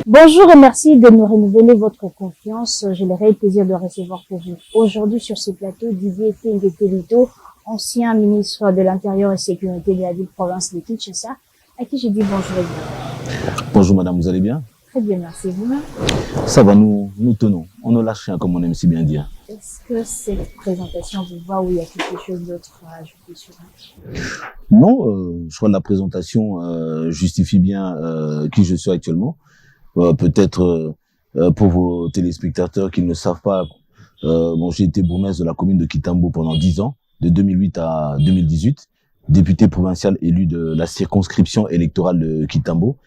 Bonjour et merci de nous renouveler votre confiance. J'ai le réel plaisir de recevoir pour vous aujourd'hui sur ce plateau Didier Tengetelito, ancien ministre de l'Intérieur et Sécurité de la ville-province de Kinshasa, à qui je dis bonjour et bienvenue. Bonjour madame, vous allez bien? Très bien, merci. Vous-même? Ça va, nous tenons. On ne lâche rien comme on aime si bien dire. Est-ce que cette présentation vous va ou il y a quelque chose d'autre à ajouter sur elle? Non, je crois que la présentation justifie bien qui je suis actuellement. Peut-être pour vos téléspectateurs qui ne savent pas, j'ai été bourgmestre de la commune de Kitambo pendant 10 ans, de 2008 à 2018, député provincial élu de la circonscription électorale de Kitambo.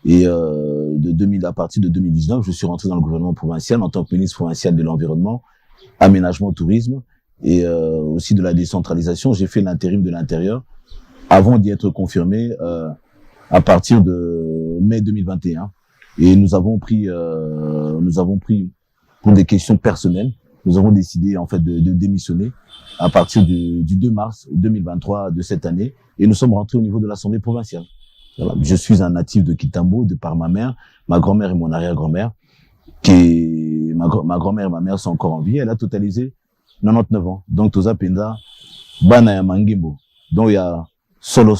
Et à partir de 2019, je suis rentré dans le gouvernement provincial en tant que ministre provincial de l'environnement, aménagement, tourisme et aussi de la décentralisation. J'ai fait l'intérim de l'intérieur avant d'y être confirmé à partir de mai 2021. Et nous avons pris pour des questions personnelles, nous avons décidé en fait de démissionner à partir du 2 mars 2023 de cette année et nous sommes rentrés au niveau de l'Assemblée provinciale. Voilà. Je suis un natif de Kitambo de par ma mère, ma grand-mère et mon arrière-grand-mère. Ma grand-mère et ma mère sont encore en vie. Elle a totalisé 99 ans. Donc, Toza Penda, Bana ya Mangimbo. Donc, il y a solo.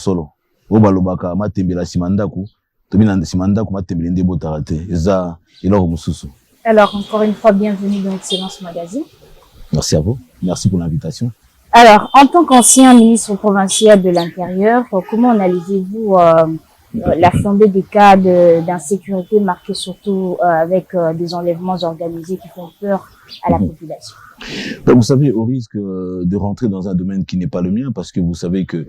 Obalobaka, Matembela Simandaku. Tomina Simandaku, Matembela Ndebo Tarate. Eza, Iloro Mususu. Alors, encore une fois, bienvenue dans Excellence Magazine. Merci à vous. Merci pour l'invitation. Alors, en tant qu'ancien ministre provincial de l'Intérieur, comment analysez-vous la flambée des cas d'insécurité marqués surtout avec des enlèvements organisés qui font peur à la population? Ben, vous savez, au risque de rentrer dans un domaine qui n'est pas le mien, parce que vous savez que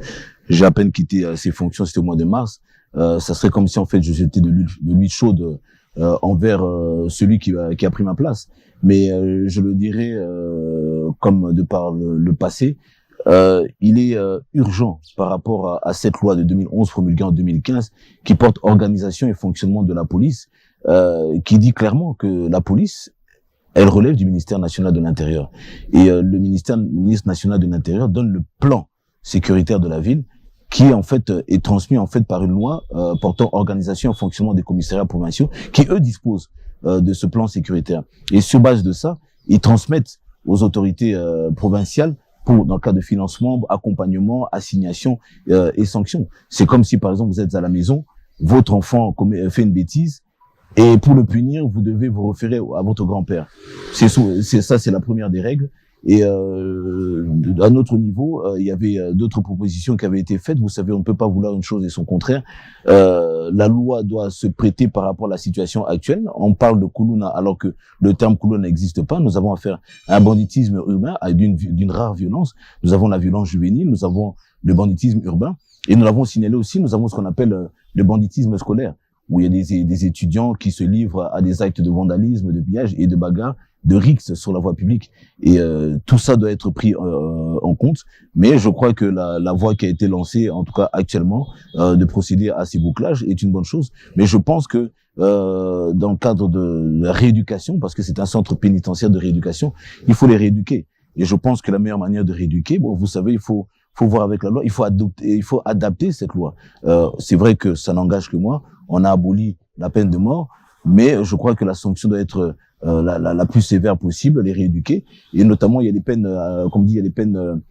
j'ai à peine quitté ces fonctions, c'était au mois de mars, ça serait comme si en fait je jetais de l'huile chaude envers celui qui a pris ma place. Mais je le dirais comme de par le passé, il est urgent par rapport à cette loi de 2011 promulguée en 2015 qui porte organisation et fonctionnement de la police, qui dit clairement que la police, elle relève du ministère national de l'Intérieur. Et le ministre national de l'Intérieur donne le plan sécuritaire de la ville qui en fait est transmis en fait par une loi portant organisation et fonctionnement des commissariats provinciaux qui eux disposent de ce plan sécuritaire. Et sur base de ça, ils transmettent aux autorités provinciales pour, dans le cas de financement, accompagnement, assignation et sanctions. C'est comme si, par exemple, vous êtes à la maison, votre enfant fait une bêtise, et pour le punir, vous devez vous référer à votre grand-père. C'est la première des règles. Et à un autre niveau, il y avait d'autres propositions qui avaient été faites. Vous savez, on ne peut pas vouloir une chose et son contraire. La loi doit se prêter par rapport à la situation actuelle. On parle de Koulouna alors que le terme Koulouna n'existe pas. Nous avons affaire à un banditisme urbain d'une rare violence. Nous avons la violence juvénile, nous avons le banditisme urbain et nous l'avons signalé aussi. Nous avons ce qu'on appelle le banditisme scolaire, où il y a des étudiants qui se livrent à des actes de vandalisme, de pillage et de bagarre, de rixes sur la voie publique. Et tout ça doit être pris en compte. Mais je crois que la voie qui a été lancée, en tout cas actuellement, de procéder à ces bouclages est une bonne chose. Mais je pense que dans le cadre de la rééducation, parce que c'est un centre pénitentiaire de rééducation, il faut les rééduquer. Et je pense que la meilleure manière de rééduquer, bon, vous savez, il faut voir avec la loi, il faut adapter cette loi. C'est vrai que ça n'engage que moi. On a aboli la peine de mort, mais je crois que la sanction doit être la plus sévère possible, les rééduquer. Et notamment, il y a des peines, comme dit, il y a des peines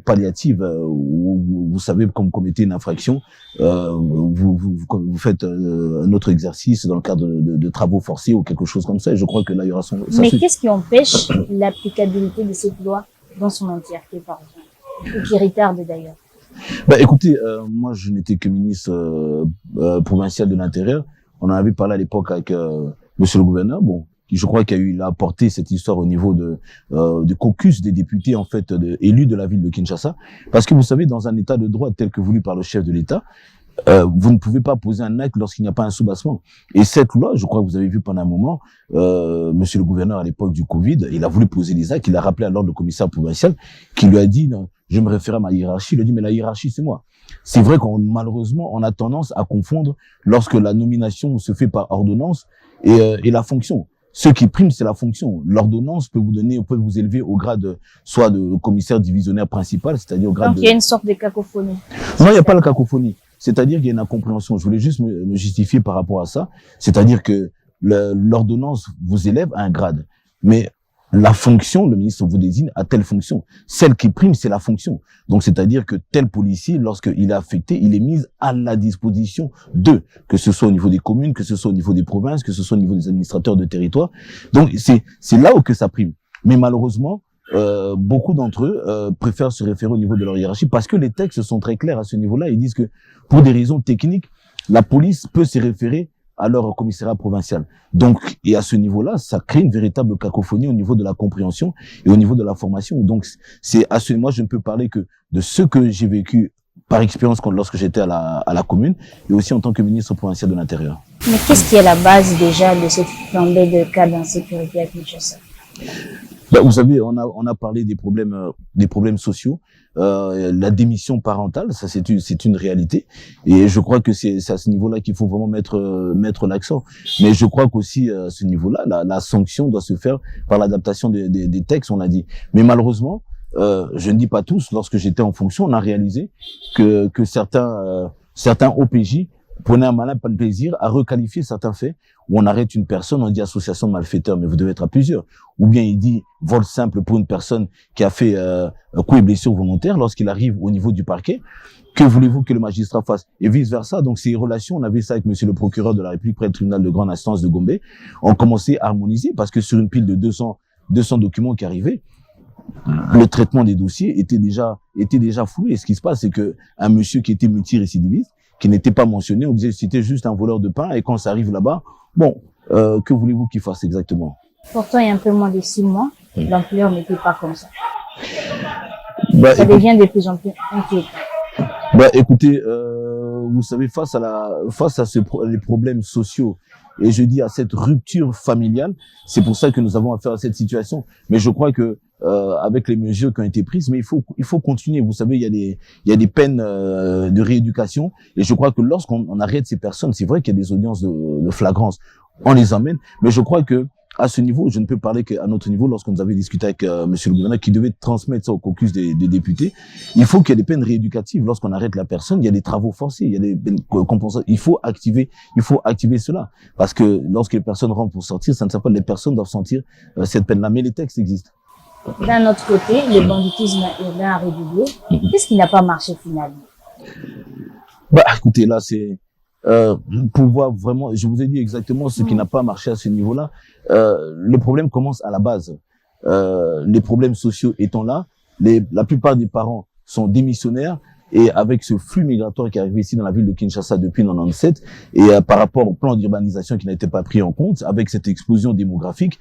palliatives où vous savez, comme vous commettez une infraction, vous faites un autre exercice dans le cadre de travaux forcés ou quelque chose comme ça. Et je crois que là, il y aura Mais qu'est-ce qui empêche l'applicabilité de cette loi dans son entièreté, par exemple, ou qui retarde d'ailleurs? Bah, écoutez, moi, je n'étais que ministre provincial de l'Intérieur. On en avait parlé à l'époque avec Monsieur le gouverneur. Bon, je crois qu'il a apporté cette histoire au niveau de caucus des députés en fait élus de la ville de Kinshasa, parce que vous savez, dans un état de droit tel que voulu par le chef de l'État, vous ne pouvez pas poser un acte lorsqu'il n'y a pas un soubassement. Et cette loi, je crois que vous avez vu pendant un moment, Monsieur le gouverneur à l'époque du Covid, il a voulu poser les actes, il a rappelé alors le commissaire provincial qui lui a dit, non, je me réfère à ma hiérarchie. Il a dit, mais la hiérarchie, c'est moi. C'est vrai malheureusement, on a tendance à confondre lorsque la nomination se fait par ordonnance et la fonction. Ce qui prime, c'est la fonction. L'ordonnance peut vous élever au grade soit de commissaire divisionnaire principal, c'est-à-dire au grade Donc, il y a une sorte de cacophonie. Non, il n'y a pas la cacophonie. C'est-à-dire qu'il y a une incompréhension. Je voulais juste me justifier par rapport à ça. C'est-à-dire que l'ordonnance vous élève à un grade. Mais la fonction, le ministre vous désigne à telle fonction. Celle qui prime, c'est la fonction. Donc, c'est-à-dire que tel policier, lorsqu'il est affecté, il est mis à la disposition d'eux, que ce soit au niveau des communes, que ce soit au niveau des provinces, que ce soit au niveau des administrateurs de territoire. Donc, c'est là où que ça prime. Mais malheureusement, beaucoup d'entre eux préfèrent se référer au niveau de leur hiérarchie parce que les textes sont très clairs à ce niveau-là. Ils disent que pour des raisons techniques, la police peut se référer à leur commissariat provincial. Donc, et à ce niveau-là, ça crée une véritable cacophonie au niveau de la compréhension et au niveau de la formation. Donc, moi, je ne peux parler que de ce que j'ai vécu par expérience lorsque j'étais à la commune et aussi en tant que ministre provincial de l'Intérieur. Mais qu'est-ce qui est la base déjà de cette flambée de cas d'insécurité à Kinshasa? Vous savez, on a parlé des problèmes sociaux, la démission parentale, ça c'est une réalité, et je crois que c'est à ce niveau-là qu'il faut vraiment mettre l'accent. Mais je crois qu'aussi à ce niveau-là, la sanction doit se faire par l'adaptation des textes, on l'a dit. Mais malheureusement, je ne dis pas tous, lorsque j'étais en fonction, on a réalisé que certains OPJ prenaient un malin plaisir à requalifier certains faits où on arrête une personne, on dit association de malfaiteurs, mais vous devez être à plusieurs. Ou bien il dit vol simple pour une personne qui a fait coup et blessure volontaire lorsqu'il arrive au niveau du parquet. Que voulez-vous que le magistrat fasse? Et vice-versa. Donc, ces relations, on avait ça avec monsieur le procureur de la République près du tribunal de grande instance de Gombe. On commençait à harmoniser parce que sur une pile de 200 documents qui arrivaient, le traitement des dossiers était déjà floué. Et ce qui se passe, c'est que un monsieur qui était multirécidiviste, qui n'était pas mentionné, on disait que c'était juste un voleur de pain, et quand ça arrive là-bas, que voulez-vous qu'il fasse exactement? Pourtant, il y a un peu moins de 6 mois, l'ampleur n'était pas comme ça. Ça Ça devient de plus en plus inquiétant. Écoutez, vous savez, face à les problèmes sociaux, et je dis à cette rupture familiale, c'est pour ça que nous avons affaire à cette situation. Mais je crois que avec les mesures qui ont été prises, mais il faut continuer. Vous savez, il y a des peines de rééducation, et je crois que lorsqu'on arrête ces personnes, c'est vrai qu'il y a des audiences de flagrance, on les emmène, mais je crois que à ce niveau, je ne peux parler qu'à notre niveau, lorsqu'on nous avait discuté avec monsieur le gouverneur qui devait transmettre ça au caucus des députés, il faut qu'il y ait des peines rééducatives. Lorsqu'on arrête la personne, il y a des travaux forcés, il y a des peines compensatoires. Il faut activer cela. Parce que lorsque les personnes rentrent pour sortir, ça ne sert pas, les personnes doivent sentir cette peine-là. Mais les textes existent. D'un autre côté, le banditisme urbain a redoublé. Qu'est-ce qui n'a pas marché finalement? Écoutez, là, c'est pour voir vraiment, je vous ai dit exactement ce qui n'a pas marché à ce niveau-là. Le problème commence à la base. Les problèmes sociaux étant là, la plupart des parents sont démissionnaires, et avec ce flux migratoire qui est arrivé ici dans la ville de Kinshasa depuis 97, et par rapport au plan d'urbanisation qui n'a été pas pris en compte, avec cette explosion démographique,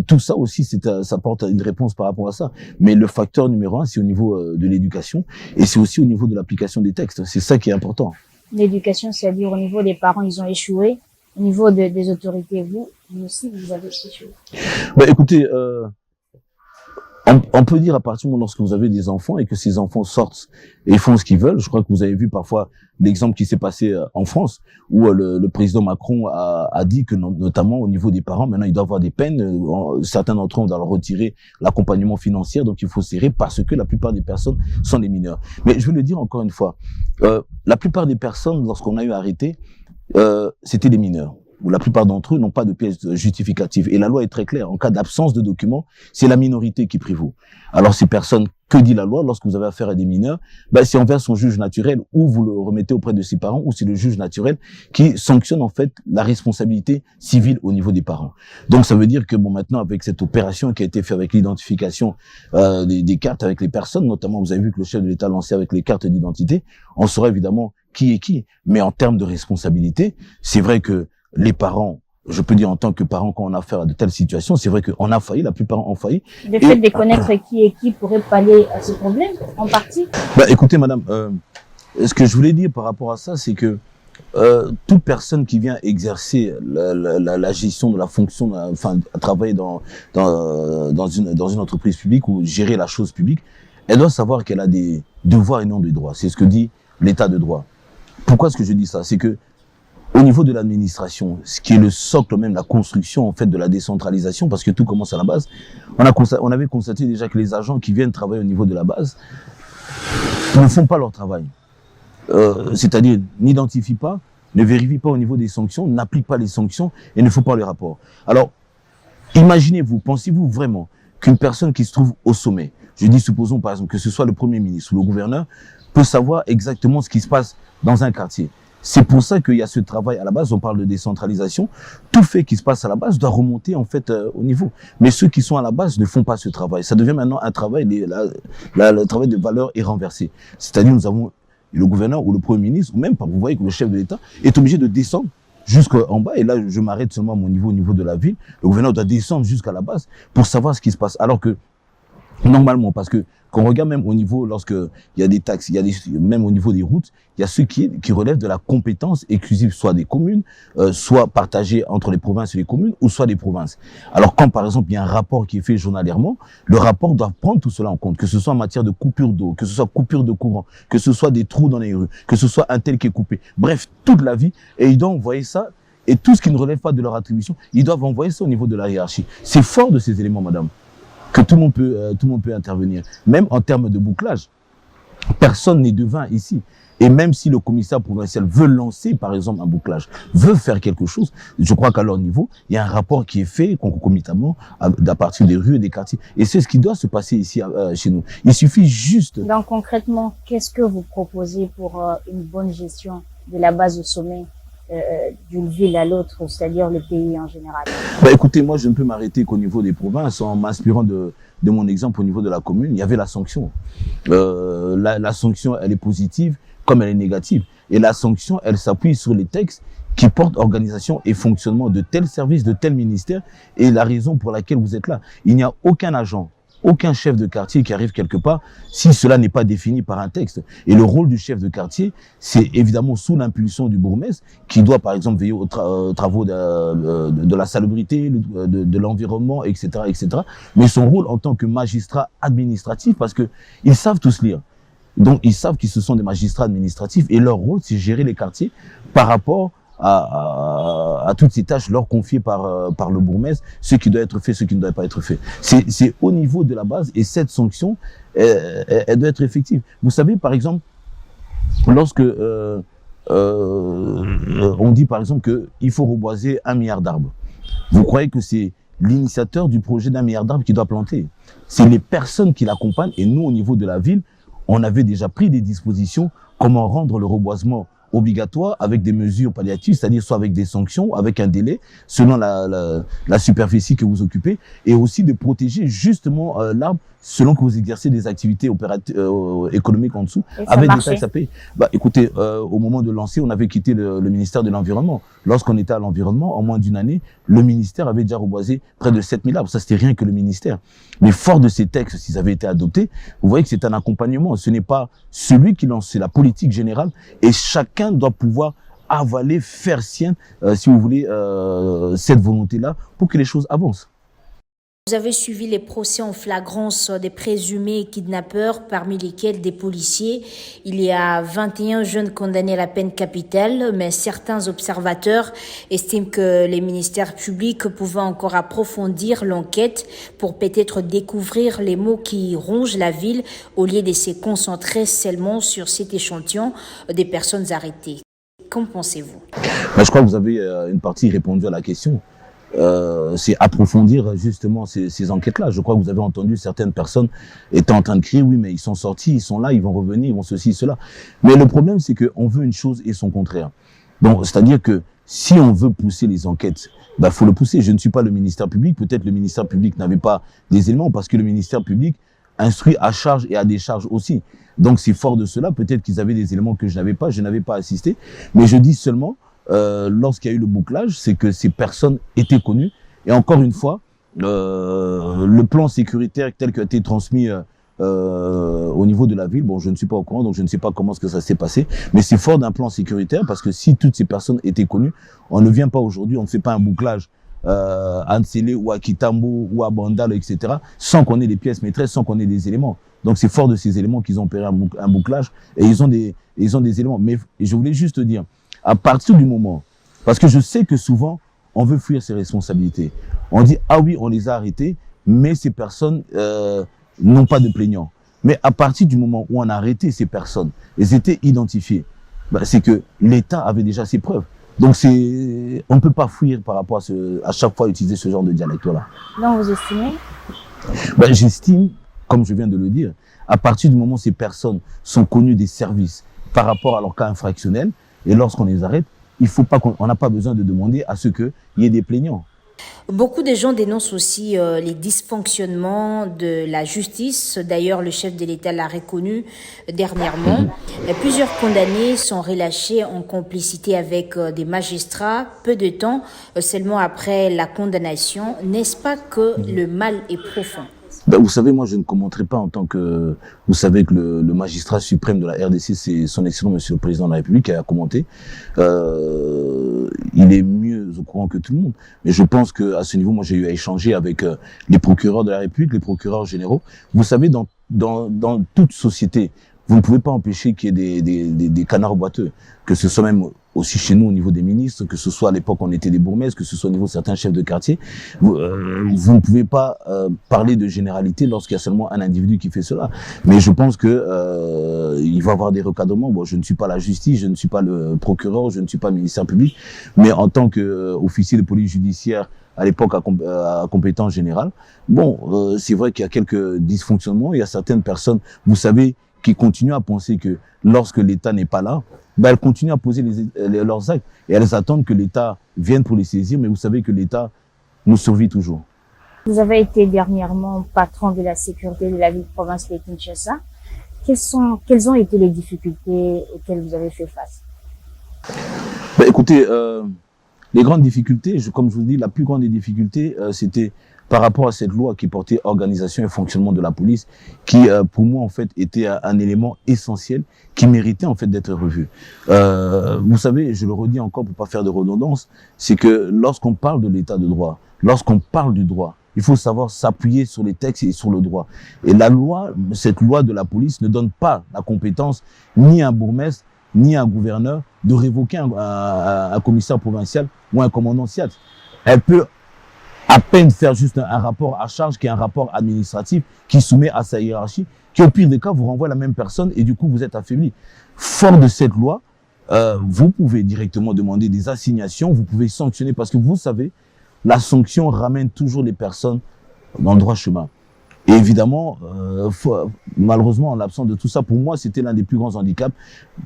tout ça aussi, ça porte une réponse par rapport à ça. Mais le facteur numéro 1, c'est au niveau de l'éducation, et c'est aussi au niveau de l'application des textes. C'est ça qui est important. L'éducation, c'est-à-dire au niveau des parents, ils ont échoué. Au niveau des autorités, vous aussi, vous avez échoué. Écoutez, on peut dire à partir du moment lorsque vous avez des enfants et que ces enfants sortent et font ce qu'ils veulent, je crois que vous avez vu parfois l'exemple qui s'est passé en France, où le président Macron a dit que notamment au niveau des parents, maintenant il doit avoir des peines, certains d'entre eux on doit leur retirer l'accompagnement financier, donc il faut serrer parce que la plupart des personnes sont des mineurs. Mais je veux le dire encore une fois, la plupart des personnes, lorsqu'on a eu arrêté, c'était des mineurs, où la plupart d'entre eux n'ont pas de pièces justificatives. Et la loi est très claire. En cas d'absence de documents, c'est la minorité qui prévaut. Alors, ces personnes, que dit la loi lorsque vous avez affaire à des mineurs? C'est envers son juge naturel, ou vous le remettez auprès de ses parents, ou c'est le juge naturel qui sanctionne en fait la responsabilité civile au niveau des parents. Donc, ça veut dire que maintenant, avec cette opération qui a été faite avec l'identification des cartes avec les personnes, notamment, vous avez vu que le chef de l'État a lancé avec les cartes d'identité, on saura évidemment qui est qui. Mais en termes de responsabilité, c'est vrai que les parents, je peux dire en tant que parent, quand on a affaire à de telles situations, c'est vrai qu'on a failli, la plupart ont failli. Le fait de connaître qui est qui pourrait pallier à ce problème, en partie? Écoutez, madame, ce que je voulais dire par rapport à ça, c'est que toute personne qui vient exercer la gestion de la fonction, enfin, travailler dans une entreprise publique ou gérer la chose publique, elle doit savoir qu'elle a des devoirs et non des droits. C'est ce que dit l'état de droit. Pourquoi est-ce que je dis ça? C'est que au niveau de l'administration, ce qui est le socle même, la construction en fait de la décentralisation, parce que tout commence à la base, on avait constaté déjà que les agents qui viennent travailler au niveau de la base ne font pas leur travail. c'est-à-dire n'identifie pas, ne vérifie pas au niveau des sanctions, n'applique pas les sanctions et ne faut pas les rapports. Alors, imaginez-vous, pensez-vous vraiment qu'une personne qui se trouve au sommet, je dis supposons par exemple que ce soit le Premier ministre ou le gouverneur, peut savoir exactement ce qui se passe dans un quartier. C'est pour ça qu'il y a ce travail à la base, on parle de décentralisation. Tout fait qui se passe à la base doit remonter en fait au niveau. Mais ceux qui sont à la base ne font pas ce travail. Ça devient maintenant un travail, le travail de valeur est renversé. C'est-à-dire nous avons le gouverneur ou le Premier ministre, ou même, vous voyez que le chef de l'État est obligé de descendre jusqu'en bas. Et là, je m'arrête seulement à mon niveau, au niveau de la ville. Le gouverneur doit descendre jusqu'à la base pour savoir ce qui se passe. Alors que normalement, parce que quand on regarde même au niveau, lorsque il y a des taxes, il y a même au niveau des routes, il y a ceux qui relèvent de la compétence exclusive, soit des communes, soit partagées entre les provinces et les communes, ou soit des provinces. Alors quand par exemple il y a un rapport qui est fait journalièrement, le rapport doit prendre tout cela en compte, que ce soit en matière de coupure d'eau, que ce soit coupure de courant, que ce soit des trous dans les rues, que ce soit un tel qui est coupé. Bref, toute la vie, et ils doivent envoyer ça. Et tout ce qui ne relève pas de leur attribution, ils doivent envoyer ça au niveau de la hiérarchie. C'est fort de ces éléments, madame, que tout le monde peut intervenir. Même en termes de bouclage, personne n'est devin ici. Et même si le commissaire provincial veut lancer, par exemple, un bouclage, veut faire quelque chose, je crois qu'à leur niveau, il y a un rapport qui est fait concomitamment à partir des rues et des quartiers. Et c'est ce qui doit se passer ici, chez nous. Il suffit juste... Donc concrètement, qu'est-ce que vous proposez pour une bonne gestion de la base au sommet d'une ville à l'autre, c'est-à-dire le pays en général? Bah, écoutez, moi, je ne peux m'arrêter qu'au niveau des provinces en m'inspirant de mon exemple au niveau de la commune. Il y avait la sanction. La sanction, elle est positive comme elle est négative. Et la sanction, elle s'appuie sur les textes qui portent organisation et fonctionnement de tel service, de tel ministère et la raison pour laquelle vous êtes là. Il n'y a aucun agent, aucun chef de quartier qui arrive quelque part si cela n'est pas défini par un texte. Et le rôle du chef de quartier, c'est évidemment sous l'impulsion du bourgmestre qui doit par exemple veiller aux travaux de la salubrité, de l'environnement, etc., etc. Mais son rôle en tant que magistrat administratif, parce que ils savent tous lire. Donc ils savent qu'ils sont des magistrats administratifs et leur rôle, c'est gérer les quartiers par rapport à toutes ces tâches leur confiées par le bourgmestre, ce qui doit être fait, ce qui ne doit pas être fait. C'est au niveau de la base et cette sanction, elle doit être effective. Vous savez, par exemple, lorsque on dit par exemple qu'il faut reboiser 1 milliard d'arbres, vous croyez que c'est l'initiateur du projet d'1 milliard d'arbres qui doit planter? C'est les personnes qui l'accompagnent et nous, au niveau de la ville, on avait déjà pris des dispositions, comment rendre le reboisement obligatoire avec des mesures palliatives, c'est-à-dire soit avec des sanctions, avec un délai, selon la superficie que vous occupez, et aussi de protéger justement l'arbre selon que vous exercez des activités économiques en dessous, avec des taxes à payer. Bah, écoutez, au moment de lancer, on avait quitté le ministère de l'Environnement. Lorsqu'on était à l'environnement, en moins d'une année, le ministère avait déjà reboisé près de 7000 arbres. Ça, c'était rien que le ministère. Mais fort de ces textes, s'ils avaient été adoptés, vous voyez que c'est un accompagnement. Ce n'est pas celui qui lance, c'est la politique générale. Et chacun doit pouvoir avaler, faire sienne, si vous voulez, cette volonté-là pour que les choses avancent. Vous avez suivi les procès en flagrance des présumés kidnappeurs, parmi lesquels des policiers. Il y a 21 jeunes condamnés à la peine capitale, mais certains observateurs estiment que les ministères publics pouvaient encore approfondir l'enquête pour peut-être découvrir les maux qui rongent la ville au lieu de se concentrer seulement sur cet échantillon des personnes arrêtées. Qu'en pensez-vous? Je crois que vous avez une partie répondu à la question. C'est approfondir justement ces enquêtes-là. Je crois que vous avez entendu certaines personnes étant en train de crier, oui, mais ils sont sortis, ils sont là, ils vont revenir, ils vont ceci, cela. Mais le problème, c'est qu'on veut une chose et son contraire. Donc, c'est-à-dire que si on veut pousser les enquêtes, bah, faut le pousser. Je ne suis pas le ministère public. Peut-être le ministère public n'avait pas des éléments parce que le ministère public instruit à charge et à décharge aussi. Donc, c'est fort de cela. Peut-être qu'ils avaient des éléments que je n'avais pas assisté. Mais je dis seulement, lorsqu'il y a eu le bouclage, c'est que ces personnes étaient connues. Et encore une fois, le plan sécuritaire tel qu'il a été transmis au niveau de la ville, bon, je ne suis pas au courant, donc je ne sais pas comment est-ce que ça s'est passé, mais c'est fort d'un plan sécuritaire parce que si toutes ces personnes étaient connues, on ne vient pas aujourd'hui, on ne fait pas un bouclage à Nsele ou à Kitambo ou à Bandal, etc., sans qu'on ait des pièces maîtresses, sans qu'on ait des éléments. Donc c'est fort de ces éléments qu'ils ont opéré un bouclage et ils ont des éléments. Mais je voulais juste dire, à partir du moment, parce que je sais que souvent, on veut fuir ses responsabilités. On dit, ah oui, on les a arrêtés, mais ces personnes n'ont pas de plaignants. Mais à partir du moment où on a arrêté ces personnes, elles étaient identifiées. c'est que l'État avait déjà ses preuves. Donc on ne peut pas fuir par rapport à chaque fois utiliser ce genre de dialecte-là. Donc vous estimez? J'estime, comme je viens de le dire, à partir du moment où ces personnes sont connues des services par rapport à leur cas infractionnel, et lorsqu'on les arrête, on n'a pas besoin de demander à ce qu'il y ait des plaignants. Beaucoup de gens dénoncent aussi les dysfonctionnements de la justice. D'ailleurs, le chef de l'État l'a reconnu dernièrement. Plusieurs condamnés sont relâchés en complicité avec des magistrats peu de temps seulement après la condamnation. N'est-ce pas que le mal est profond? Vous savez, moi, je ne commenterai pas en tant que... Vous savez que le magistrat suprême de la RDC, c'est son excellent monsieur le président de la République qui a commenté. Il est mieux au courant que tout le monde. Mais je pense qu'à ce niveau, moi, j'ai eu à échanger avec les procureurs de la République, les procureurs généraux. Vous savez, dans toute société, vous ne pouvez pas empêcher qu'il y ait des canards boiteux, que ce soit même aussi chez nous au niveau des ministres, que ce soit à l'époque on était des bourgmestres, que ce soit au niveau de certains chefs de quartier. Vous ne pouvez pas parler de généralité lorsqu'il y a seulement un individu qui fait cela. Mais je pense que il va y avoir des recadrements. Bon, je ne suis pas la justice, je ne suis pas le procureur, je ne suis pas le ministère public, mais en tant qu'officier de police judiciaire à l'époque à compétence générale, bon, c'est vrai qu'il y a quelques dysfonctionnements. Il y a certaines personnes, vous savez, qui continuent à penser que lorsque l'État n'est pas là, elles continuent à poser leurs actes et elles attendent que l'État vienne pour les saisir, mais vous savez que l'État nous survit toujours. Vous avez été dernièrement patron de la sécurité de la ville-province de Kinshasa. Quelles ont été les difficultés auxquelles vous avez fait face? Écoutez, les grandes difficultés, comme je vous dis, la plus grande des difficultés, c'était par rapport à cette loi qui portait organisation et fonctionnement de la police, qui pour moi en fait était un élément essentiel qui méritait en fait d'être revu. Vous savez, je le redis encore pour pas faire de redondance, c'est que lorsqu'on parle de l'état de droit, lorsqu'on parle du droit, il faut savoir s'appuyer sur les textes et sur le droit. Et la loi, cette loi de la police ne donne pas la compétence ni à un bourgmestre ni à un gouverneur de révoquer un commissaire provincial ou un commandant SIAT. Elle peut à peine faire juste un rapport à charge qui est un rapport administratif qui soumet à sa hiérarchie, qui au pire des cas vous renvoie la même personne et du coup vous êtes affaibli. Fort de cette loi, vous pouvez directement demander des assignations, vous pouvez sanctionner parce que vous savez, la sanction ramène toujours les personnes dans le droit chemin. Et évidemment, malheureusement, en l'absence de tout ça, pour moi, c'était l'un des plus grands handicaps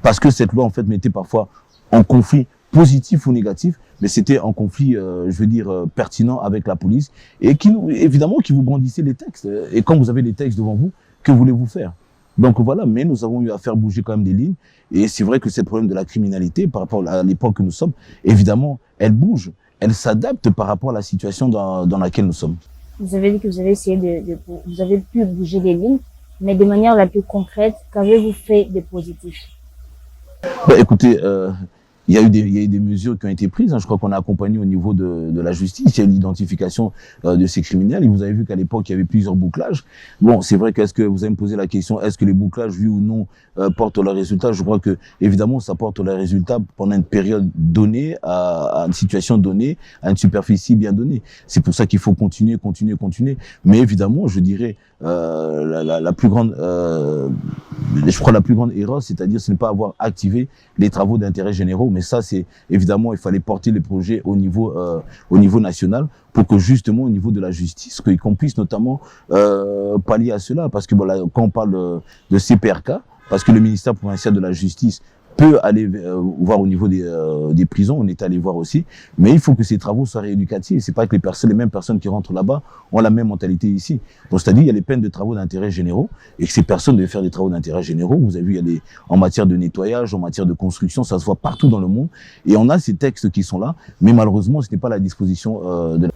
parce que cette loi en fait mettait parfois en conflit positif ou négatif, mais c'était un conflit, je veux dire, pertinent avec la police et évidemment, qui vous brandissait les textes. Et quand vous avez les textes devant vous, que voulez-vous faire? Donc voilà, mais nous avons eu à faire bouger quand même des lignes. Et c'est vrai que ce problème de la criminalité, par rapport à l'époque que nous sommes, évidemment, elle bouge, elle s'adapte par rapport à la situation dans laquelle nous sommes. Vous avez dit que vous avez essayé vous avez pu bouger les lignes, mais de manière la plus concrète, qu'avez-vous fait de positif? Écoutez, il y a eu des mesures qui ont été prises. Je crois qu'on a accompagné au niveau de la justice. Il y a eu l'identification de ces criminels. Et vous avez vu qu'à l'époque, il y avait plusieurs bouclages. Bon, c'est vrai qu'est-ce que vous allez me poser la question, est-ce que les bouclages, oui ou non, portent leurs résultats? Je crois que, évidemment, ça porte leurs résultats pendant une période donnée, à une situation donnée, à une superficie bien donnée. C'est pour ça qu'il faut continuer. Mais évidemment, je dirais, la plus grande, je crois la plus grande erreur, c'est-à-dire ce n'est pas avoir activé les travaux d'intérêt généraux. Mais ça, c'est évidemment, il fallait porter les projets au niveau national pour que justement au niveau de la justice, qu'on puisse notamment pallier à cela. Parce que bon, là, quand on parle de CPRK, parce que le ministère provincial de la justice peut aller voir au niveau des prisons, on est allé voir aussi, mais il faut que ces travaux soient rééducatifs. C'est pas que les mêmes personnes qui rentrent là-bas ont la même mentalité ici. Donc c'est-à-dire il y a les peines de travaux d'intérêt généraux et que ces personnes devaient faire des travaux d'intérêt généraux. Vous avez vu, il y a en matière de nettoyage, en matière de construction, ça se voit partout dans le monde et on a ces textes qui sont là, mais malheureusement ce n'est pas la disposition de.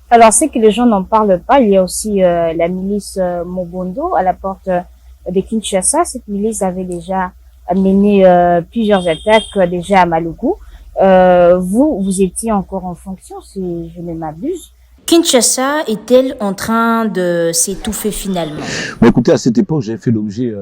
Alors c'est que les gens n'en parlent pas. Il y a aussi la milice Mobondo à la porte de Kinshasa. Cette milice avait déjà mené plusieurs attaques déjà à Maluku. Vous étiez encore en fonction, si je ne m'abuse. Kinshasa est-elle en train de s'étouffer finalement? Bon, écoutez, à cette époque, j'ai fait l'objet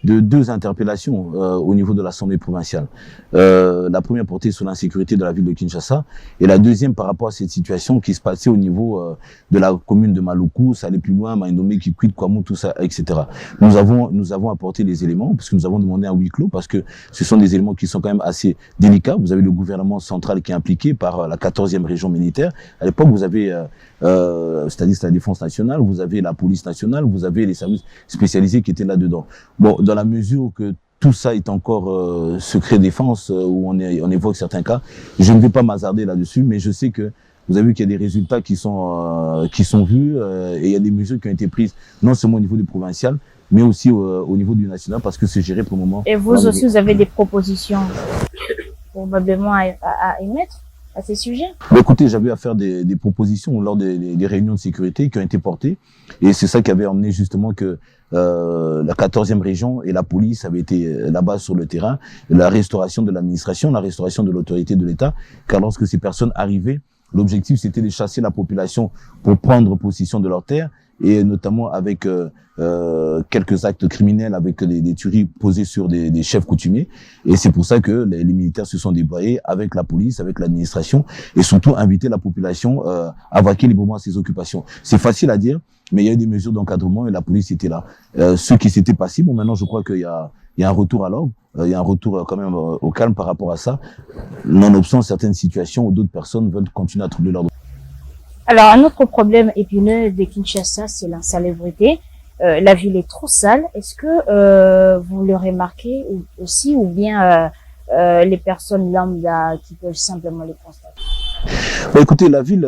de deux interpellations au niveau de l'Assemblée provinciale. La première portée sur l'insécurité de la ville de Kinshasa et la deuxième par rapport à cette situation qui se passait au niveau de la commune de Maluku, ça allait plus loin, Maïndomé, Kikwit, Kwamou, tout ça, etc. Nous avons apporté les éléments parce que nous avons demandé un huis clos parce que ce sont des éléments qui sont quand même assez délicats. Vous avez le gouvernement central qui est impliqué par la 14e région militaire. À l'époque, vous avez, c'est-à-dire la défense nationale, vous avez la police nationale, vous avez les services spécialisés qui étaient là-dedans. Bon, dans la mesure que tout ça est encore secret défense, où on évoque certains cas, je ne vais pas m'hasarder là-dessus, mais je sais que vous avez vu qu'il y a des résultats qui sont vus et il y a des mesures qui ont été prises non seulement au niveau du provincial, mais aussi au niveau du national, parce que c'est géré pour le moment. Et vous aussi, vous avez des propositions probablement à émettre à ces sujets? Bah, écoutez, j'avais à faire des propositions lors des réunions de sécurité qui ont été portées, et c'est ça qui avait emmené justement que la 14e région et la police avaient été là-bas sur le terrain, la restauration de l'administration, la restauration de l'autorité de l'État, car lorsque ces personnes arrivaient, l'objectif c'était de chasser la population pour prendre possession de leurs terres, et notamment avec quelques actes criminels, avec des tueries posées sur des chefs coutumiers. Et c'est pour ça que les militaires se sont déployés avec la police, avec l'administration, et surtout inviter la population à vaquer librement à ses occupations. C'est facile à dire, mais il y a eu des mesures d'encadrement et la police était là. Ce qui s'était passé, bon, maintenant je crois qu'il y a un retour à l'ordre, il y a un retour quand même au calme par rapport à ça, nonobstant certaines situations où d'autres personnes veulent continuer à troubler l'ordre. Alors, un autre problème épineux de Kinshasa, c'est l'insalubrité. La ville est trop sale. Est-ce que vous le remarquez aussi, ou bien les personnes lambda qui peuvent simplement le constater? Bah, écoutez, la ville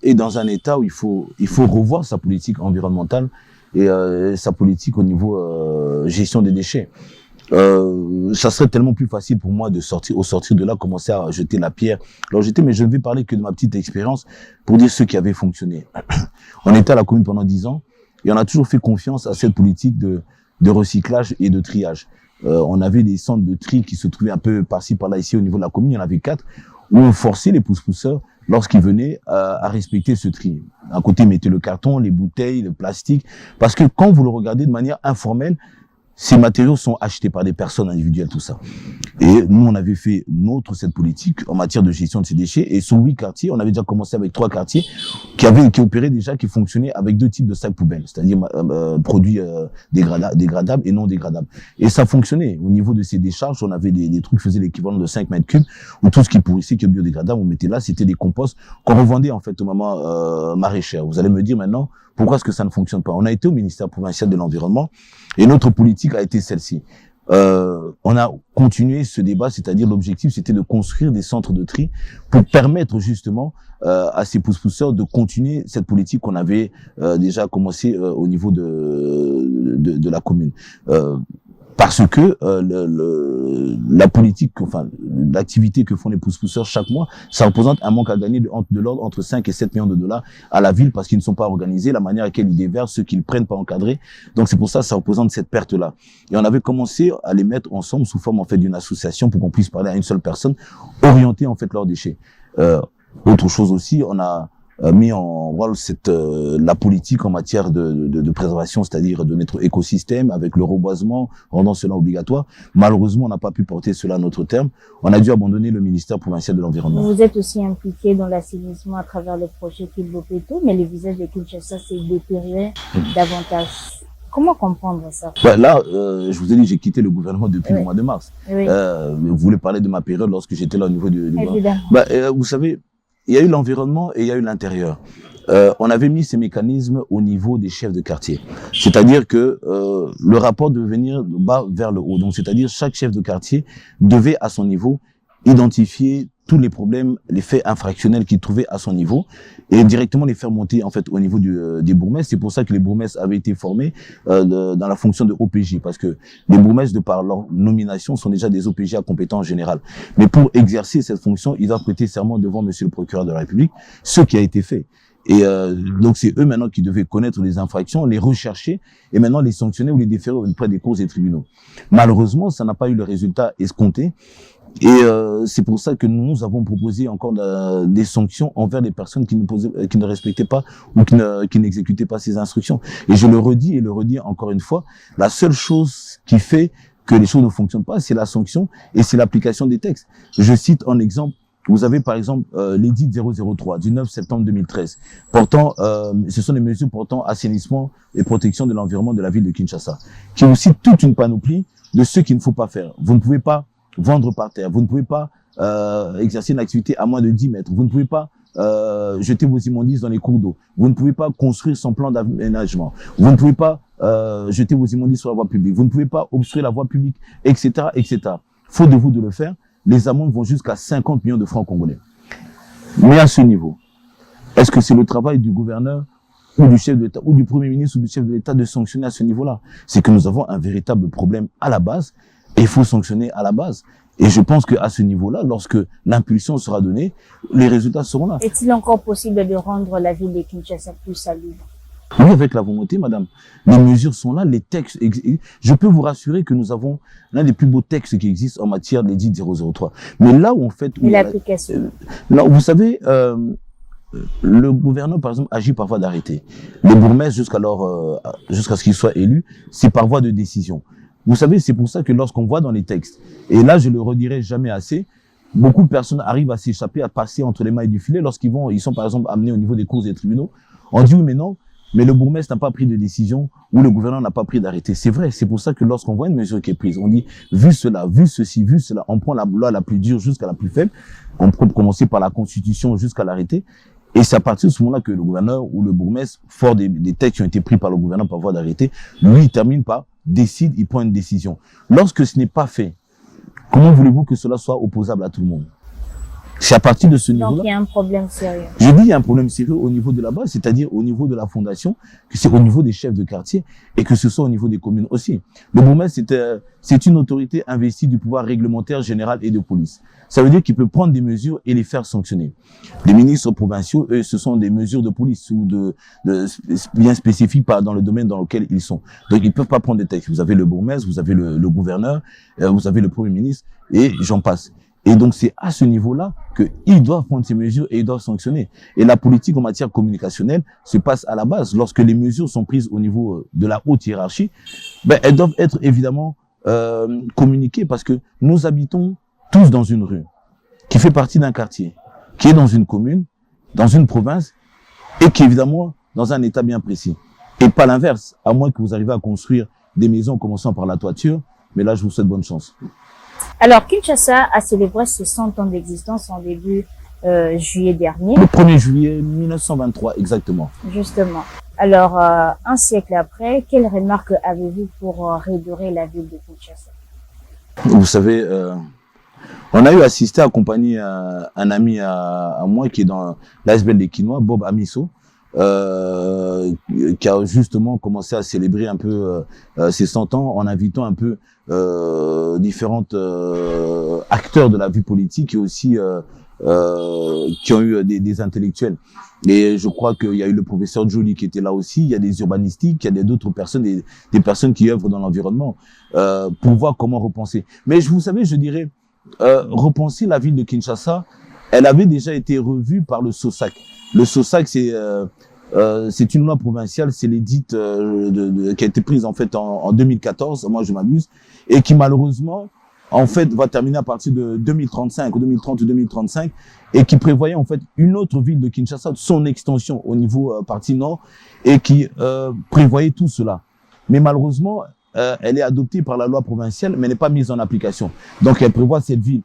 est dans un état où il faut revoir sa politique environnementale et sa politique au niveau gestion des déchets. Ça serait tellement plus facile pour moi de au sortir de là, commencer à jeter la pierre. Alors mais je ne vais parler que de ma petite expérience pour dire ce qui avait fonctionné. On était à la commune pendant 10 ans et on a toujours fait confiance à cette politique de recyclage et de triage. On avait des centres de tri qui se trouvaient un peu par-ci par-là ici au niveau de la commune, il y en avait 4, où on forçait les pousse-pousseurs lorsqu'ils venaient à respecter ce tri. À côté, ils mettaient le carton, les bouteilles, le plastique, parce que quand vous le regardez de manière informelle, ces matériaux sont achetés par des personnes individuelles, tout ça. Et nous, on avait fait cette politique en matière de gestion de ces déchets. Et sur 8 quartiers, on avait déjà commencé avec 3 quartiers qui opéraient déjà, qui fonctionnaient avec 2 types de sacs poubelles, c'est-à-dire produits dégradables et non dégradables. Et ça fonctionnait. Au niveau de ces décharges, on avait des trucs qui faisaient l'équivalent de 5 mètres cubes, où tout ce qui pourrissait, qui est biodégradable, on mettait là, c'était des composts qu'on revendait en fait aux mamans maraîchères. Vous allez me dire maintenant, pourquoi est-ce que ça ne fonctionne pas? On a été au ministère provincial de l'Environnement et notre politique a été celle-ci. On a continué ce débat, c'est-à-dire l'objectif c'était de construire des centres de tri pour permettre justement à ces pousse-pousseurs de continuer cette politique qu'on avait déjà commencé au niveau de la commune. Parce que la politique, enfin l'activité que font les pousse-pousseurs chaque mois, ça représente un manque à gagner de l'ordre entre 5 et 7 millions de dollars à la ville parce qu'ils ne sont pas organisés, la manière à laquelle ils déversent, ceux qu'ils prennent pas encadrés. Donc c'est pour ça représente cette perte-là. Et on avait commencé à les mettre ensemble sous forme en fait d'une association pour qu'on puisse parler à une seule personne, orienter en fait leurs déchets. Autre chose aussi, on a mis en rôle la politique en matière de préservation, c'est-à-dire de notre écosystème avec le reboisement, rendant cela obligatoire. Malheureusement, on n'a pas pu porter cela à notre terme. On a dû abandonner le ministère provincial de l'Environnement. Vous êtes aussi impliqué dans l'assainissement à travers le projet Kilbopeto, mais le visage de Kinshasa s'est détérioré davantage. Comment comprendre ça? Là, je vous ai dit, j'ai quitté le gouvernement depuis le mois de mars. Oui. Vous voulez parler de ma période lorsque j'étais là au niveau du Évidemment. vous savez, il y a eu l'environnement et il y a eu l'intérieur. On avait mis ces mécanismes au niveau des chefs de quartier. C'est-à-dire que le rapport devait venir de bas vers le haut. Donc, c'est-à-dire chaque chef de quartier devait, à son niveau, identifier tous les problèmes, les faits infractionnels qu'il trouvait à son niveau et directement les faire monter en fait au niveau des bourgmestres. C'est pour ça que les bourgmestres avaient été formés dans la fonction de OPJ, parce que les bourgmestres, de par leur nomination, sont déjà des OPJ à compétence générale. Mais pour exercer cette fonction, ils doivent prêter serment devant Monsieur le procureur de la République, ce qui a été fait. Et donc c'est eux maintenant qui devaient connaître les infractions, les rechercher et maintenant les sanctionner ou les déférer auprès des cours et tribunaux. Malheureusement, ça n'a pas eu le résultat escompté. Et c'est pour ça que nous avons proposé encore des sanctions envers les personnes qui ne respectaient pas ou qui n'exécutaient pas ces instructions. Et je le redis et le redis encore une fois, la seule chose qui fait que les choses ne fonctionnent pas, c'est la sanction et c'est l'application des textes. Je cite en exemple, vous avez par exemple l'édit 003 du 9 septembre 2013, portant, ce sont des mesures portant assainissement et protection de l'environnement de la ville de Kinshasa, qui est aussi toute une panoplie de ce qu'il ne faut pas faire. Vous ne pouvez pas vendre par terre, vous ne pouvez pas exercer une activité à moins de 10 mètres, vous ne pouvez pas jeter vos immondices dans les cours d'eau, vous ne pouvez pas construire sans plan d'aménagement, vous ne pouvez pas jeter vos immondices sur la voie publique, vous ne pouvez pas obstruer la voie publique, etc., etc. Faute de vous de le faire, les amendes vont jusqu'à 50 millions de francs congolais. Mais à ce niveau, est-ce que c'est le travail du gouverneur ou du chef de l'État, ou du Premier ministre ou du chef de l'État de sanctionner à ce niveau-là? C'est que nous avons un véritable problème à la base, et il faut sanctionner à la base. Et je pense qu'à ce niveau-là, lorsque l'impulsion sera donnée, les résultats seront là. Est-il encore possible de rendre la ville de Kinshasa plus salubre? Oui, avec la volonté, madame. Les mesures sont là, les textes. Je peux vous rassurer que nous avons l'un des plus beaux textes qui existent en matière d'édit 003. Mais là où, en fait... Et l'application. Là, vous savez, le gouverneur, par exemple, agit par voie d'arrêté. Le bourgmestre, jusqu'à ce qu'il soit élu, c'est par voie de décision. Vous savez, c'est pour ça que lorsqu'on voit dans les textes, et là, je le redirai jamais assez, beaucoup de personnes arrivent à s'échapper, à passer entre les mailles du filet ils sont par exemple amenés au niveau des cours et des tribunaux. On dit oui, mais non, mais le bourgmestre n'a pas pris de décision ou le gouverneur n'a pas pris d'arrêté. C'est vrai, c'est pour ça que lorsqu'on voit une mesure qui est prise, on dit, vu cela, vu ceci, vu cela, on prend la loi la plus dure jusqu'à la plus faible, on peut commencer par la constitution jusqu'à l'arrêté. Et c'est à partir de ce moment-là que le gouverneur ou le bourgmestre, fort des textes qui ont été pris par le gouverneur par voie d'arrêté, lui, il termine par décide, il prend une décision. Lorsque ce n'est pas fait, comment voulez-vous que cela soit opposable à tout le monde? C'est à partir de ce niveau-là. Donc il y a un problème sérieux. Je dis il y a un problème sérieux au niveau de la base, c'est-à-dire au niveau de la fondation, que c'est au niveau des chefs de quartier et que ce soit au niveau des communes aussi. Le bourgmestre, c'est une autorité investie du pouvoir réglementaire général et de police. Ça veut dire qu'il peut prendre des mesures et les faire sanctionner. Les ministres provinciaux, eux, ce sont des mesures de police ou bien spécifiques dans le domaine dans lequel ils sont. Donc ils peuvent pas prendre des textes. Vous avez le bourgmestre, vous avez le gouverneur, vous avez le premier ministre et j'en passe. Et donc, c'est à ce niveau-là qu'ils doivent prendre ces mesures et ils doivent sanctionner. Et la politique en matière communicationnelle se passe à la base. Lorsque les mesures sont prises au niveau de la haute hiérarchie, elles doivent être évidemment communiquées parce que nous habitons tous dans une rue qui fait partie d'un quartier, qui est dans une commune, dans une province et qui est évidemment dans un état bien précis. Et pas l'inverse, à moins que vous arrivez à construire des maisons commençant par la toiture, mais là, je vous souhaite bonne chance. Alors, Kinshasa a célébré ses 100 ans d'existence en début juillet dernier. Le 1er juillet 1923, exactement. Justement. Alors, un siècle après, quelles remarques avez-vous pour redorer la ville de Kinshasa? Vous savez, on a eu assisté, accompagné un ami à moi qui est dans l'ASBL des Quinois, Bob Amiso, qui a justement commencé à célébrer un peu ses 100 ans en invitant un peu différentes acteurs de la vie politique et aussi qui ont eu des intellectuels. Et je crois qu'il y a eu le professeur Joly qui était là aussi, il y a des urbanistiques, il y a d'autres personnes, des personnes qui œuvrent dans l'environnement pour voir comment repenser. Mais vous savez, je dirais, repenser la ville de Kinshasa, elle avait déjà été revue par le SOSAC. Le SOSAC, c'est une loi provinciale, c'est l'édit qui a été prise en fait en 2014, moi je m'amuse, et qui malheureusement en fait va terminer à partir de 2035, 2030 ou 2035, et qui prévoyait en fait une autre ville de Kinshasa, son extension au niveau partie nord, et qui prévoyait tout cela. Mais malheureusement, elle est adoptée par la loi provinciale, mais n'est pas mise en application. Donc elle prévoit cette ville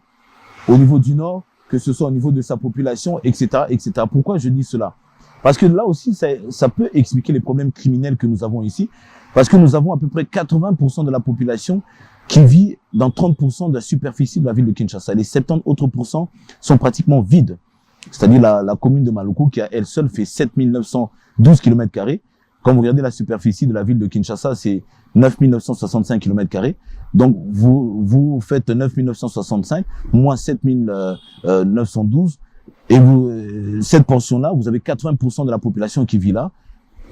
au niveau du nord, que ce soit au niveau de sa population, etc., etc. Pourquoi je dis cela? Parce que là aussi, ça peut expliquer les problèmes criminels que nous avons ici, parce que nous avons à peu près 80% de la population qui vit dans 30% de la superficie de la ville de Kinshasa. Les 70 autres % sont pratiquement vides. C'est-à-dire la commune de Maluku, qui à elle seule fait 7912 km². Quand vous regardez la superficie de la ville de Kinshasa, c'est 9965 km². Donc, vous faites 9965 moins 7912. Et cette portion-là, vous avez 80% de la population qui vit là.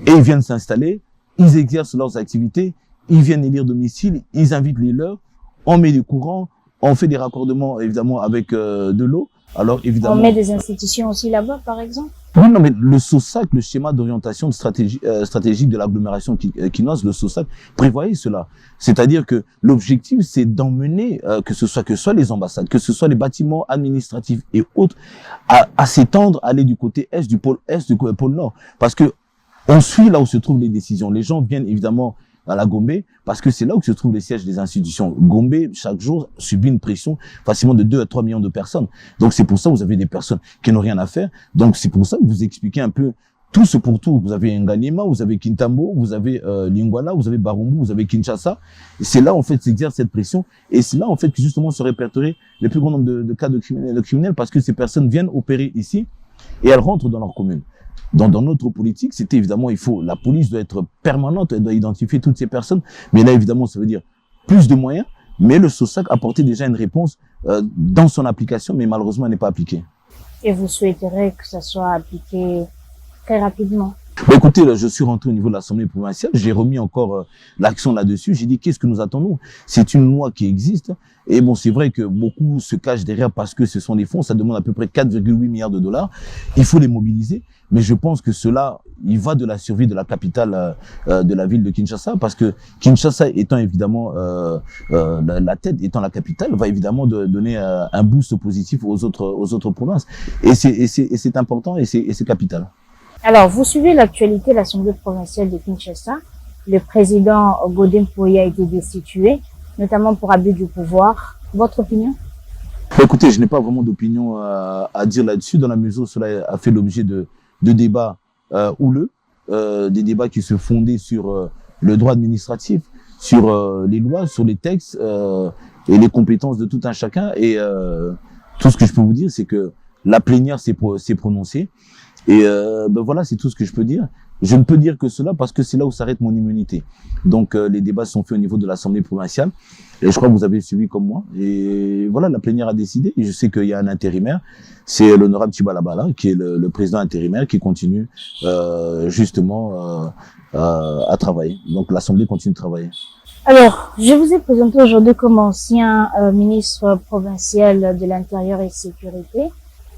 Et ils viennent s'installer, ils exercent leurs activités, ils viennent élire domicile, ils invitent les leurs, on met du courant, on fait des raccordements évidemment avec de l'eau. Alors évidemment. On met des institutions aussi là-bas, par exemple? Oui, non, mais le SOSAC, le schéma d'orientation stratégique de l'agglomération quinoise, le SOSAC, prévoyait cela. C'est-à-dire que l'objectif, c'est d'emmener, que ce soit les ambassades, que ce soit les bâtiments administratifs et autres, à s'étendre, aller du côté est, du pôle nord. Parce que on suit là où se trouvent les décisions. Les gens viennent évidemment à la Gombe, parce que c'est là où se trouvent les sièges des institutions. Gombe, chaque jour, subit une pression facilement de 2 à 3 millions de personnes. Donc c'est pour ça que vous avez des personnes qui n'ont rien à faire. Donc c'est pour ça que vous expliquez un peu tout ce pour tout. Vous avez Ngalima, vous avez Kintambo, vous avez Lingwala, vous avez Barumbu, vous avez Kinshasa. C'est là, en fait, s'exerce cette pression. Et c'est là, en fait, que justement se répertorier le plus grand nombre de cas de criminels, parce que ces personnes viennent opérer ici et elles rentrent dans leur commune. Dans notre politique, c'était évidemment, la police doit être permanente, elle doit identifier toutes ces personnes. Mais là, évidemment, ça veut dire plus de moyens. Mais le SOSAC apportait déjà une réponse dans son application, mais malheureusement, elle n'est pas appliquée. Et vous souhaiterez que ça soit appliqué très rapidement? Bah écoutez, là, je suis rentré au niveau de l'Assemblée provinciale, j'ai remis encore l'accent là-dessus, j'ai dit qu'est-ce que nous attendons? C'est une loi qui existe, et bon, c'est vrai que beaucoup se cachent derrière parce que ce sont des fonds, ça demande à peu près 4,8 milliards de dollars, il faut les mobiliser, mais je pense que cela, il va de la survie de la capitale de la ville de Kinshasa, parce que Kinshasa étant évidemment la tête, étant la capitale, va évidemment donner un boost positif aux autres provinces, et c'est important et c'est capital. Alors, vous suivez l'actualité de l'Assemblée provinciale de Kinshasa. Le président Godin Poya a été destitué, notamment pour abus du pouvoir. Votre opinion? Écoutez, je n'ai pas vraiment d'opinion à dire là-dessus, dans la mesure où cela a fait l'objet de débats houleux, des débats qui se fondaient sur le droit administratif, sur les lois, sur les textes et les compétences de tout un chacun. Et tout ce que je peux vous dire, c'est que la plénière s'est prononcée. Et ben voilà, c'est tout ce que je peux dire. Je ne peux dire que cela parce que c'est là où s'arrête mon immunité. Donc les débats sont faits au niveau de l'Assemblée provinciale. Et je crois que vous avez suivi comme moi. Et voilà, la plénière a décidé. Et je sais qu'il y a un intérimaire. C'est l'honorable Chibalabala, qui est le président intérimaire, qui continue justement à travailler. Donc l'Assemblée continue de travailler. Alors, je vous ai présenté aujourd'hui comme ancien ministre provincial de l'Intérieur et Sécurité.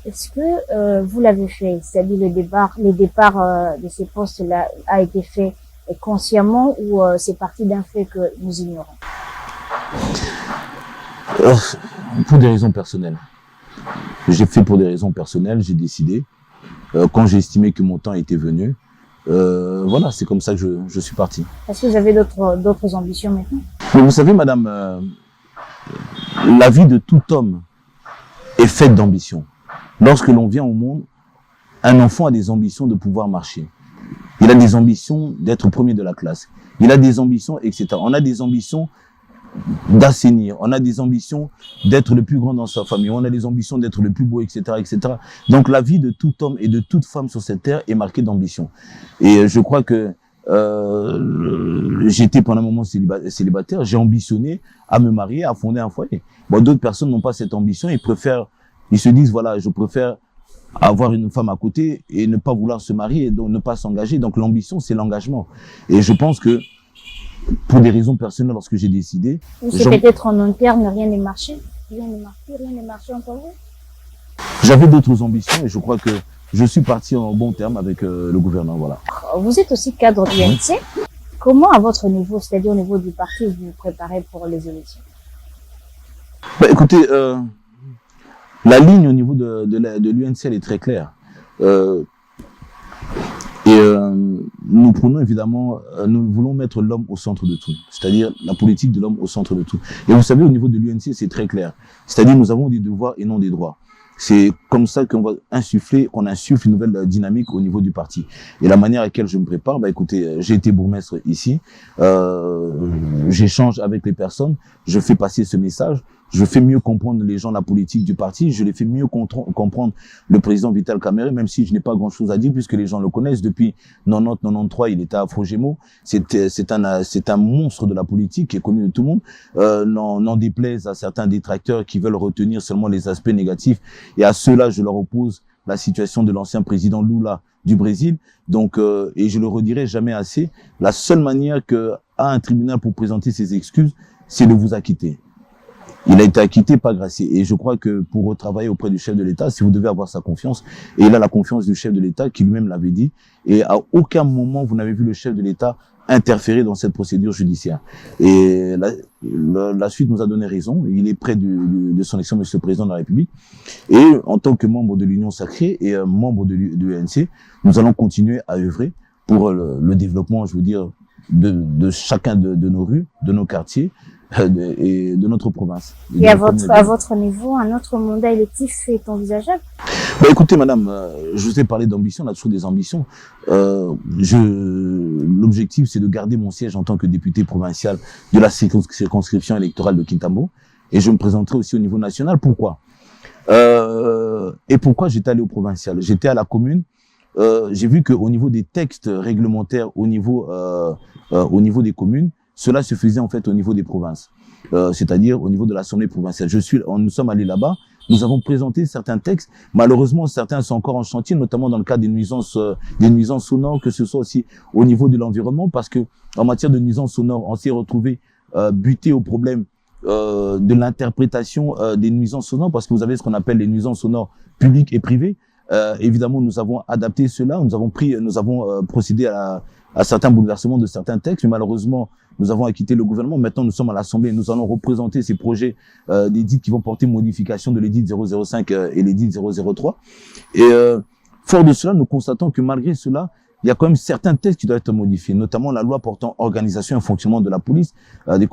Est-ce que vous l'avez fait? C'est-à-dire le départ de ces postes-là a été fait consciemment ou c'est parti d'un fait que nous ignorons? Pour des raisons personnelles. J'ai fait pour des raisons personnelles, j'ai décidé. Quand j'ai estimé que mon temps était venu, voilà, c'est comme ça que je suis parti. Est-ce que vous avez d'autres ambitions maintenant? Mais vous savez, madame, la vie de tout homme est faite d'ambition. Lorsque l'on vient au monde, un enfant a des ambitions de pouvoir marcher. Il a des ambitions d'être premier de la classe. Il a des ambitions, etc. On a des ambitions d'assainir. On a des ambitions d'être le plus grand dans sa famille. On a des ambitions d'être le plus beau, etc., etc. Donc la vie de tout homme et de toute femme sur cette terre est marquée d'ambition. Et je crois que j'étais pendant un moment célibataire. J'ai ambitionné à me marier, à fonder un foyer. Bon, d'autres personnes n'ont pas cette ambition. Ils se disent, voilà, je préfère avoir une femme à côté et ne pas vouloir se marier, donc ne pas s'engager. Donc l'ambition, c'est l'engagement. Et je pense que, pour des raisons personnelles, lorsque j'ai décidé... Ou c'est peut-être en interne, rien n'est marché? Rien n'est marché encore vous? J'avais d'autres ambitions et je crois que je suis parti en bon terme avec le gouvernement, voilà. Vous êtes aussi cadre du l'UNC. Comment, à votre niveau, c'est-à-dire au niveau du parti, vous vous préparez pour les élections? Bah, écoutez... la ligne au niveau de l'UNC, elle est très claire. Nous prenons évidemment, nous voulons mettre l'homme au centre de tout. C'est-à-dire la politique de l'homme au centre de tout. Et vous savez, au niveau de l'UNC, c'est très clair. C'est-à-dire nous avons des devoirs et non des droits. C'est comme ça qu'on insuffle une nouvelle dynamique au niveau du parti. Et la manière à laquelle je me prépare, bah écoutez, j'ai été bourgmestre ici, j'échange avec les personnes, je fais passer ce message, je fais mieux comprendre les gens la politique du parti, je les fais mieux comprendre le président Vital Kamerhe, même si je n'ai pas grand-chose à dire puisque les gens le connaissent depuis 90-93, il était à Afro-Gémeaux, c'est un monstre de la politique qui est connu de tout le monde, n'en déplaise à certains détracteurs qui veulent retenir seulement les aspects négatifs. Et à ceux-là, je leur oppose la situation de l'ancien président Lula du Brésil. Donc, et je le redirai jamais assez, la seule manière qu'a un tribunal pour présenter ses excuses, c'est de vous acquitter. Il a été acquitté, pas gracié. Et je crois que pour retravailler auprès du chef de l'État, si vous devez avoir sa confiance, et il a la confiance du chef de l'État qui lui-même l'avait dit, et à aucun moment vous n'avez vu le chef de l'État interférer dans cette procédure judiciaire. Et la suite nous a donné raison. Il est près de son excellence, Monsieur le Président de la République. Et en tant que membre de l'Union sacrée et membre de l'UNC, nous allons continuer à œuvrer pour le développement, je veux dire, de chacun de nos rues, de nos quartiers, et de notre province. Et à votre niveau, un autre mandat électif est envisageable? Écoutez, madame, je vous ai parlé d'ambition, on a toujours des ambitions. L'objectif, c'est de garder mon siège en tant que député provincial de la circonscription électorale de Kintambo. Et je me présenterai aussi au niveau national. Pourquoi? Et pourquoi j'étais allé au provincial? J'étais à la commune. J'ai vu qu'au niveau des textes réglementaires, au niveau des communes, cela se faisait en fait au niveau des provinces, c'est-à-dire au niveau de l'Assemblée provinciale. Nous sommes allés là-bas, nous avons présenté certains textes. Malheureusement, certains sont encore en chantier, notamment dans le cas des nuisances sonores, que ce soit aussi au niveau de l'environnement, parce que en matière de nuisances sonores, on s'est retrouvé buté au problème de l'interprétation des nuisances sonores, parce que vous avez ce qu'on appelle les nuisances sonores publiques et privées. Évidemment, nous avons adapté cela, nous avons procédé à certains bouleversements de certains textes, mais malheureusement, nous avons acquitté le gouvernement. Maintenant, nous sommes à l'Assemblée, nous allons représenter ces projets d'édits qui vont porter modification de l'édit 005 et l'édit 003. Et fort de cela, nous constatons que malgré cela, il y a quand même certains textes qui doivent être modifiés, notamment la loi portant organisation et fonctionnement de la police, des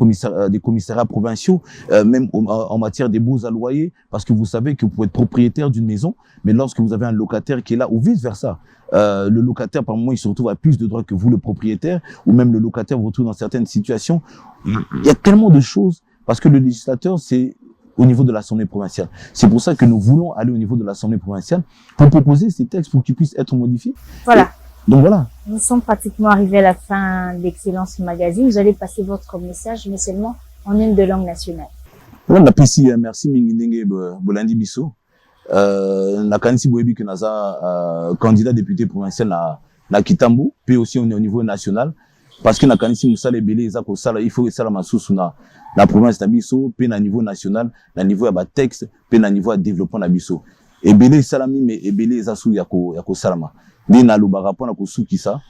commissariats provinciaux, même en matière des baux à loyer, parce que vous savez que vous pouvez être propriétaire d'une maison, mais lorsque vous avez un locataire qui est là, ou vice-versa, le locataire, par moment, il se retrouve à plus de droits que vous, le propriétaire, ou même le locataire vous retrouve dans certaines situations. Il y a tellement de choses, parce que le législateur, c'est au niveau de l'Assemblée provinciale. C'est pour ça que nous voulons aller au niveau de l'Assemblée provinciale pour proposer ces textes pour qu'ils puissent être modifiés. Voilà. Donc voilà. Nous sommes pratiquement arrivés à la fin d'Excellence Magazine. Vous allez passer votre message, mais seulement en une de langue nationale. On a ici, merci Mingindenge Bolandi Bisso. Na kanisi boyebi que naza candidat député provincial na Kitambo, puis aussi on est au niveau national, parce que na kanisi musala ebele eza ko sala, il faut que sala masusu na province na biso, puis na niveau national, na niveau ya ba texte, puis na niveau ya développement na biso. Ebele salami mais ebele eza su ya ko salama. Ni na lobaka pona ko suki ça,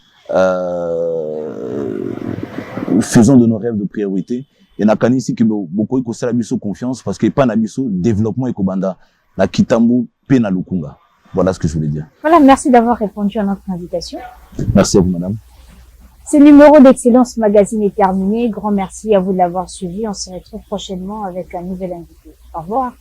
faisons de nos rêves de priorité. Et na kanisi que beaucoup ko sala biso confiance, parce que pas na biso développement et kobanda na Kitambo pe na Lukunga. Voilà ce que je voulais dire. Voilà, merci d'avoir répondu à notre invitation. Merci à vous, madame. Ce numéro d'Excellence Magazine est terminé. Grand merci à vous de l'avoir suivi. On se retrouve prochainement avec un nouvel invité. Au revoir.